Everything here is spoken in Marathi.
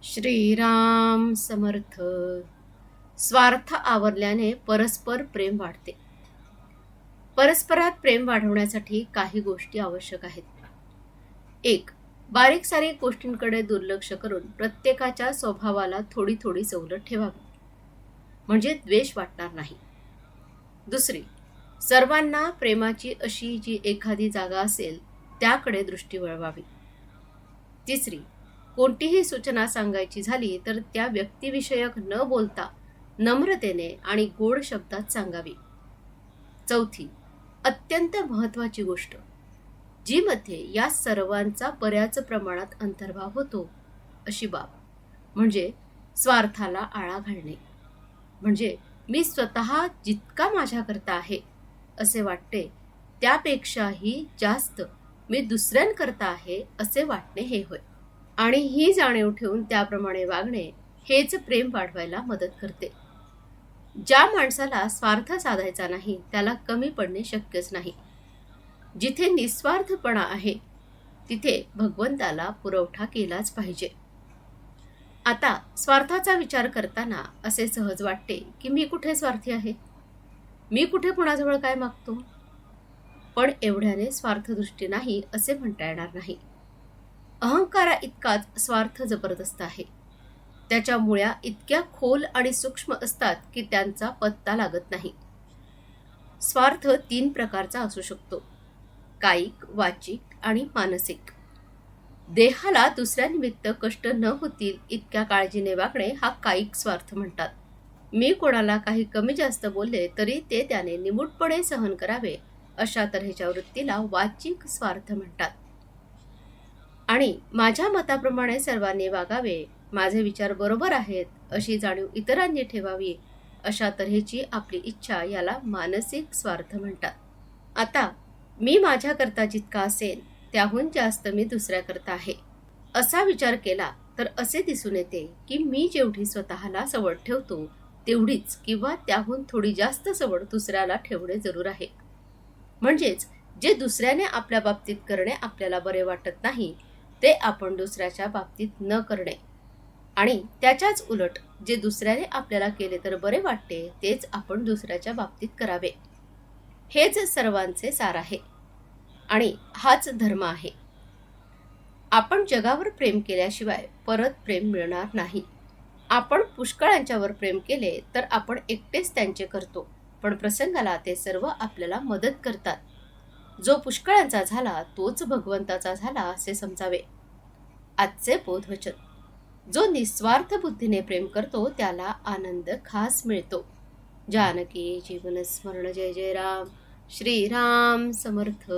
श्रीराम समर्थ. स्वार्थ आवरल्याने परस्पर प्रेम वाढते. परस्परात प्रेम वाढवण्यासाठी काही गोष्टी आवश्यक आहेत. 1. बारीक सारीक गोष्टींकडे दुर्लक्ष करून प्रत्येकाच्या स्वभावाला थोडी थोडी सवलत ठेवावी, म्हणजे द्वेष वाटणार नाही. 2. सर्वांना प्रेमाची अशी जी एखादी जागा असेल त्याकडे दृष्टी वळवावी. 3. कोणतीही सूचना सांगायची झाली तर त्या व्यक्तिविषयक न बोलता नम्रतेने आणि गोड शब्दात सांगावी. 4. अत्यंत महत्त्वाची गोष्ट, जी मध्ये या सर्वांचा बऱ्याच प्रमाणात अंतर्भाव होतो, अशी बाब म्हणजे स्वार्थाला आळा घालणे. म्हणजे मी स्वतः जितका माझ्याकरता आहे असे वाटते त्यापेक्षाही जास्त मी दुसऱ्यांकरता आहे असे वाटणे हे होय. आणि ही जाणीव ठेवून त्याप्रमाणे वागणे हेच प्रेम वाढवायला मदत करते. ज्या माणसाला स्वार्थ साधायचा नाही त्याला कमी पडणे शक्यच नाही. जिथे निस्वार्थपणा आहे तिथे भगवंताला पुरवठा केलाच पाहिजे. आता स्वार्थाचा विचार करताना असे सहज वाटते की मी कुठे स्वार्थी आहे, मी कुठे कुणाजवळ काय मागतो. पण एवढ्याने स्वार्थदृष्टी नाही असे म्हणता येणार नाही. अहंकारा इतकाच स्वार्थ जबरदस्त आहे. त्याच्या मुळ्या इतक्या खोल आणि सूक्ष्म असतात की त्यांचा पत्ता लागत नाही. स्वार्थ 3 प्रकारचा असू शकतो: कायिक, वाचिक आणि मानसिक. देहाला दुसऱ्यानिमित्त कष्ट न होतील इतक्या काळजीने वागणे हा कायिक स्वार्थ म्हणतात. मी कोणाला काही कमी जास्त बोलले तरी ते त्याने निमूटपणे सहन करावे अशा तऱ्हेच्या वृत्तीला वाचिक स्वार्थ म्हणतात. आणि माझ्या मताप्रमाणे सर्वांनी वागावे, माझे विचार बरोबर आहेत अशी जाणीव इतरांनी ठेवावी अशा तऱ्हेची आपली इच्छा याला मानसिक स्वार्थ म्हणतात. आता मी माझ्याकरता जितका असेल त्याहून जास्त मी दुसऱ्याकरता आहे असा विचार केला तर असे दिसून येते की मी जेवढी स्वतःला सवड ठेवतो तेवढीच किंवा त्याहून थोडी जास्त सवड दुसऱ्याला ठेवणे जरूर आहे. म्हणजेच जे दुसऱ्याने आपल्या बाबतीत करणे आपल्याला बरे वाटत नाही ते आपण दुसऱ्याच्या बाबतीत न करणे, आणि त्याच्याच उलट जे दुसऱ्याने आपल्याला केले तर बरे वाटते तेच आपण दुसऱ्याच्या बाबतीत करावे. हेच सर्वांचे सार आहे आणि हाच धर्म आहे. आपण जगावर प्रेम केल्याशिवाय परत प्रेम मिळणार नाही. आपण पुष्कळांच्यावर प्रेम केले तर आपण एकटेच त्यांचे करतो, पण प्रसंगाला ते सर्व आपल्याला मदत करतात. जो पुष्कळांचा झाला तोच भगवंताचा झाला असे समजावे. आजचे बोधवचन: जो निस्वार्थ बुद्धीने प्रेम करतो त्याला आनंद खास मिळतो. जानकी जीवन स्मरण. जय जय राम. श्रीराम समर्थ.